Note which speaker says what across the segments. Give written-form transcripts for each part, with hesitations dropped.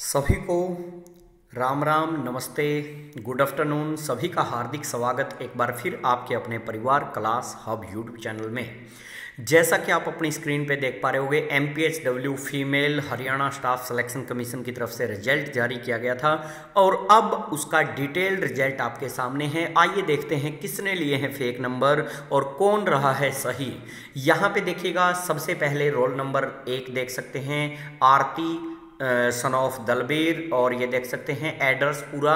Speaker 1: सभी को राम राम, नमस्ते, गुड आफ्टरनून। सभी का हार्दिक स्वागत एक बार फिर आपके अपने परिवार क्लास हब यूट्यूब चैनल में। जैसा कि आप अपनी स्क्रीन पे देख पा रहे होंगे, MPHW female Haryana staff selection commission की तरफ से रिजल्ट जारी किया गया था और अब उसका डिटेल्ड रिजल्ट आपके सामने है। आइए देखते हैं किसने लिए हैं फेक नंबर और कौन रहा है सही। यहाँ पे देखिएगा, सबसे पहले रोल नंबर 1 देख सकते हैं, आरती सन ऑफ दलबीर, और ये देख सकते हैं एड्रेस पूरा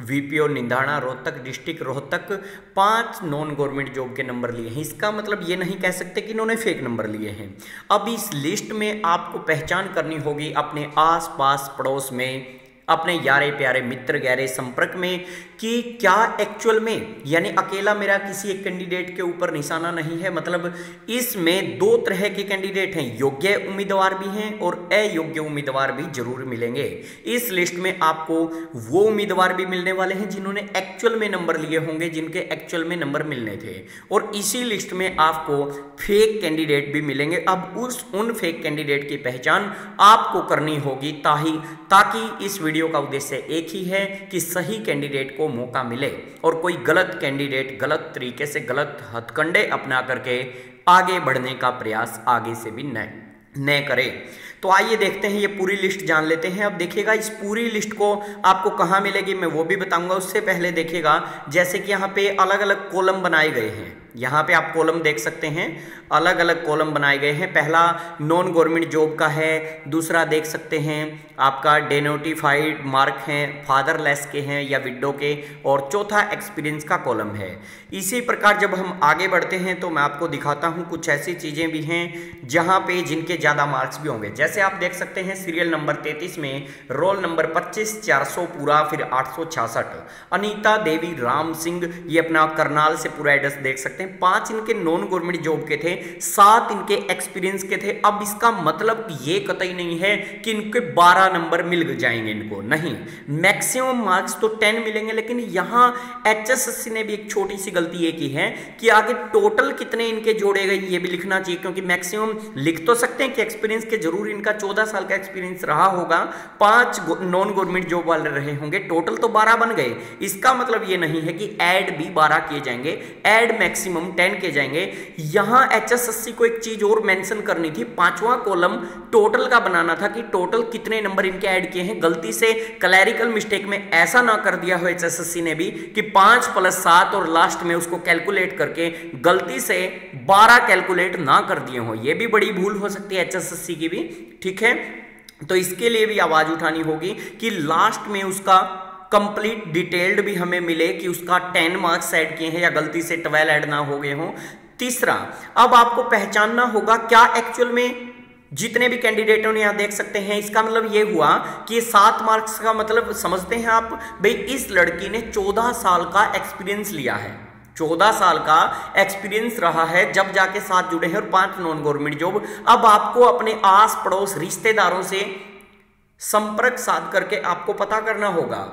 Speaker 1: VPO Nindhana, Rohtak district Rohtak. 5 non government job के नंबर लिए हैं। इसका मतलब ये नहीं कह सकते कि इन्होंने फेक नंबर लिए हैं। अब इस लिस्ट में आपको पहचान करनी होगी अपने आस पास पड़ोस में, अपने यारे प्यारे मित्र गहरे संपर्क में, कि क्या एक्चुअल में, यानी अकेला मेरा किसी एक कैंडिडेट के ऊपर निशाना नहीं है। मतलब इसमें 2 तरह के कैंडिडेट हैं, योग्य उम्मीदवार भी हैं और अयोग्य उम्मीदवार भी जरूर मिलेंगे। इस लिस्ट में आपको वो उम्मीदवार भी मिलने वाले हैं जिन्होंने एक्चुअल में नंबर लिए होंगे, जिनके एक्चुअल में नंबर मिलने थे, और इसी लिस्ट में आपको फेक कैंडिडेट भी मिलेंगे। अब उन फेक कैंडिडेट की पहचान आपको करनी होगी, ताकि इस वीडियो का उद्देश्य एक ही है कि सही कैंडिडेट को मौका मिले और कोई गलत कैंडिडेट गलत तरीके से, गलत हथकंडे अपना करके आगे बढ़ने का प्रयास आगे से भी न करे। तो आइए देखते हैं, ये पूरी लिस्ट जान लेते हैं। अब देखिएगा, इस पूरी लिस्ट को आपको कहाँ मिलेगी मैं वो भी बताऊंगा। उससे पहले देखिएगा, जैसे कि यहाँ पे अलग अलग कॉलम बनाए गए हैं, यहाँ पे आप कॉलम देख सकते हैं, अलग अलग कॉलम बनाए गए हैं। पहला नॉन गवर्नमेंट जॉब का है, दूसरा देख सकते हैं आपका डेनोटिफाइड मार्क हैं, फादरलेस के हैं या विडो के, और चौथा एक्सपीरियंस का कॉलम है। इसी प्रकार जब हम आगे बढ़ते हैं तो मैं आपको दिखाता हूँ कुछ ऐसी चीज़ें भी हैं जहाँ पे जिनके ज़्यादा मार्क्स भी होंगे। जैसे आप देख सकते हैं सीरियल नंबर 33 में रोल नंबर 25 400 पूरा, फिर 866 अनीता देवी राम सिंह, ये अपना करनाल से पूरा एड्रेस देख सकते हैं। 5 इनके नॉन गवर्नमेंट जॉब के थे, 7 इनके एक्सपीरियंस के थे। अब इसका मतलब ये कतई नहीं है कि इनके 12 नंबर मिल जाएंगे, इनको नहीं, मैक्सिमम मार्क्स तो 10 मिलेंगे। लेकिन यहां HSSC ने भी एक छोटी सी गलती ये की है कि आगे टोटल कितने इनके जोड़े गए ये भी लिखना चाहिए, क्योंकि मैक्सिमम लिख तो सकते हैं कि एक्सपीरियंस के जरूर इनका 14 साल का एक्सपीरियंस रहा होगा, 5 नॉन गवर्नमेंट जॉब वाले रहे होंगे, टोटल तो 12 बन गए। इसका मतलब ये नहीं है कि ऐड भी 12 किए जाएंगे, ऐड मैक्सिमम 10 के जाएंगे। यहां HSSC को एक चीज और मेंशन करनी थी, 5वां कॉलम टोटल का बनाना था कि टोटल कितने नंबर इनके ऐड किए हैं। गलती से क्लैरिकल मिस्टेक में ऐसा ना कर दिया हो HSSC ने भी कि 5 + 7 और लास्ट में उसको कैलकुलेट करके गलती से 12 कैलकुलेट ना कर दिए हो। यह भी बड़ी भूल हो सकती है HSSC की भी, ठीक है। तो इसके लिए भी आवाज उठानी होगी कि लास्ट में उसका कंप्लीट डिटेल्ड भी हमें मिले कि उसका 10 मार्क्स ऐड किए हैं या गलती से 12 ऐड ना हो गए हों। तीसरा, अब आपको पहचानना होगा क्या एक्चुअल में जितने भी कैंडिडेटों ने यहां देख सकते हैं, इसका मतलब ये हुआ कि 7 मार्क्स का मतलब समझते हैं आप भाई, इस लड़की ने 14 साल का एक्सपीरियंस लिया है, 14 साल का एक्सपीरियंस रहा है, जब जाके 7 जुड़े हैं और 5 नॉन गवर्नमेंट जॉब। अब आपको अपने आस पड़ोस रिश्तेदारों से संपर्क साध करके आपको पता करना होगा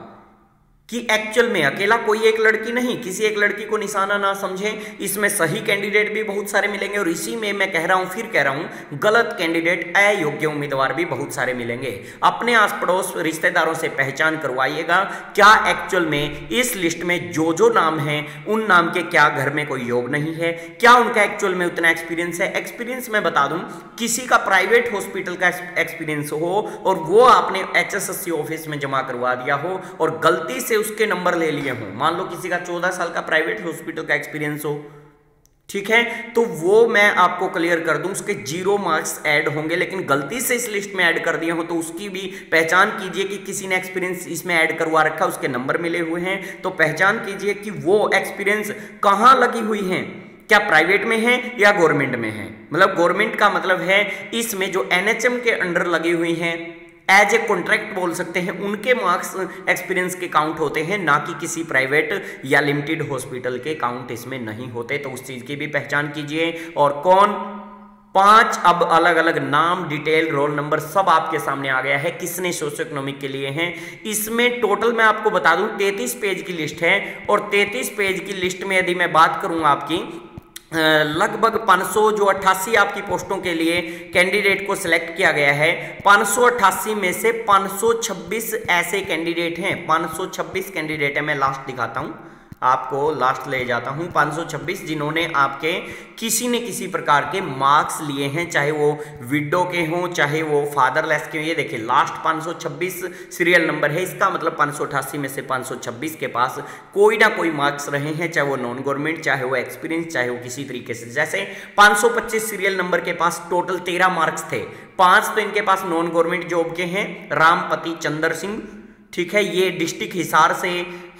Speaker 1: कि एक्चुअल में अकेला कोई एक लड़की नहीं, किसी एक लड़की को निशाना ना समझें। इसमें सही कैंडिडेट भी बहुत सारे मिलेंगे और इसी में मैं कह रहा हूं, फिर कह रहा हूं, गलत कैंडिडेट, अयोग्य उम्मीदवार भी बहुत सारे मिलेंगे। अपने आस पड़ोस रिश्तेदारों से पहचान करवाइएगा क्या एक्चुअल में इस लिस्ट में जो नाम है उन नाम के क्या घर में कोई योग नहीं है, क्या उनका एक्चुअल में उतना एक्सपीरियंस है। एक्सपीरियंस मैं बता दूं, किसी का प्राइवेट हॉस्पिटल का एक्सपीरियंस हो और वो आपने HSSC ऑफिस में जमा करवा दिया हो और गलती से उसके नंबर ले लिए हों, मान लो किसी का 14 साल का प्राइवेट हॉस्पिटल का एक्सपीरियंस हो, ठीक है, तो वो मैं आपको क्लियर कर दूं, उसके 0 मार्क्स ऐड होंगे। लेकिन गलती से इस लिस्ट में ऐड कर दिए हो तो उसकी भी पहचान कीजिए कि किसी ने एक्सपीरियंस इसमें ऐड करवा रखा, उसके नंबर मिले हुए हैं, तो पहचान कीजिए कि वो एक्सपीरियंस कहां लगी हुई है, क्या प्राइवेट में है या गवर्नमेंट में है। मतलब गवर्नमेंट का मतलब है इसमें जो NHM के अंडर लगी हुई हैं, एज ए कॉन्ट्रैक्ट बोल सकते हैं, उनके मार्क्स एक्सपीरियंस के काउंट होते हैं, ना कि किसी प्राइवेट या लिमिटेड हॉस्पिटल के काउंट इसमें नहीं होते। तो उस चीज की भी पहचान कीजिए। और कौन 5 अब अलग अलग नाम, डिटेल, रोल नंबर सब आपके सामने आ गया है, किसने सोशियो इकोनॉमिक के लिए हैं। इसमें टोटल मैं आपको बता दूं 33 पेज की लिस्ट है और 33 पेज की लिस्ट में यदि मैं बात करूं आपकी, लगभग 500 जो 88 आपकी पोस्टों के लिए कैंडिडेट को सिलेक्ट किया गया है, 588 में से 526 ऐसे कैंडिडेट हैं, 526 कैंडिडेट है। मैं लास्ट दिखाता हूं आपको, लास्ट ले जाता हूं, 526 जिन्होंने आपके किसी न किसी प्रकार के मार्क्स लिए हैं, चाहे वो विडो के हों, चाहे वो फादरलेस के हों। ये देखिए लास्ट 526 सीरियल नंबर है, इसका मतलब 588 में से 526 के पास कोई ना कोई मार्क्स रहे हैं, चाहे वो नॉन गवर्नमेंट, चाहे वो एक्सपीरियंस, चाहे वो किसी तरीके से। जैसे 525 सीरियल नंबर के पास टोटल 13 मार्क्स थे, 5 तो इनके पास नॉन गवर्नमेंट जॉब के हैं, रामपति चंद्र सिंह, ठीक है। ये डिस्ट्रिक्ट हिसार से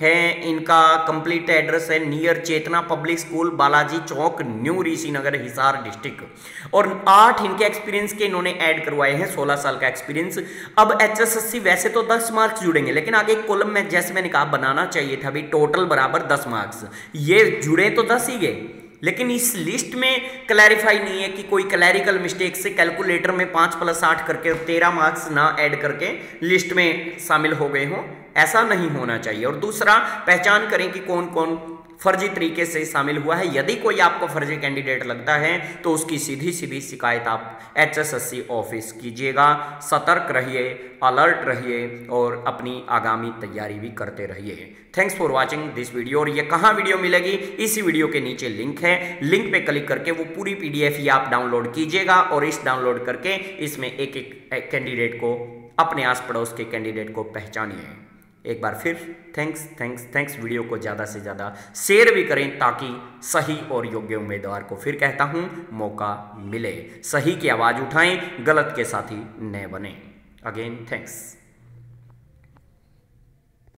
Speaker 1: है, इनका कंप्लीट एड्रेस है नियर चेतना पब्लिक स्कूल, बालाजी चौक, न्यू ऋषिनगर, हिसार डिस्ट्रिक्ट। और 8 इनके एक्सपीरियंस के इन्होंने ऐड करवाए हैं, 16 साल का एक्सपीरियंस। अब HSSC वैसे तो 10 मार्क्स जुड़ेंगे, लेकिन आगे एक कॉलम में जैसे मैंने कहा बनाना चाहिए था, अभी टोटल बराबर 10 मार्क्स, ये जुड़े तो 10 ही गए, लेकिन इस लिस्ट में क्लैरिफाई नहीं है कि कोई क्लैरिकल मिस्टेक से कैलकुलेटर में 5 + 8 करके 13 मार्क्स ना ऐड करके लिस्ट में शामिल हो गए हों, ऐसा नहीं होना चाहिए। और दूसरा, पहचान करें कि कौन कौन फर्जी तरीके से शामिल हुआ है। यदि कोई आपको फर्जी कैंडिडेट लगता है तो उसकी सीधी सीधी शिकायत आप HSSC ऑफिस कीजिएगा। सतर्क रहिए, अलर्ट रहिए और अपनी आगामी तैयारी भी करते रहिए। Thanks for watching this video. और ये कहाँ वीडियो मिलेगी, इसी वीडियो के नीचे लिंक है, लिंक पे क्लिक करके वो पूरी PDF ही आप डाउनलोड कीजिएगा और इस डाउनलोड करके इसमें एक एक कैंडिडेट को, अपने आस पड़ोस के कैंडिडेट को पहचानिए। एक बार फिर थैंक्स। वीडियो को ज़्यादा से ज़्यादा शेयर भी करें ताकि सही और योग्य उम्मीदवार को, फिर कहता हूं, मौका मिले। सही की आवाज़ उठाएं, गलत के साथी न बने। Again thanks.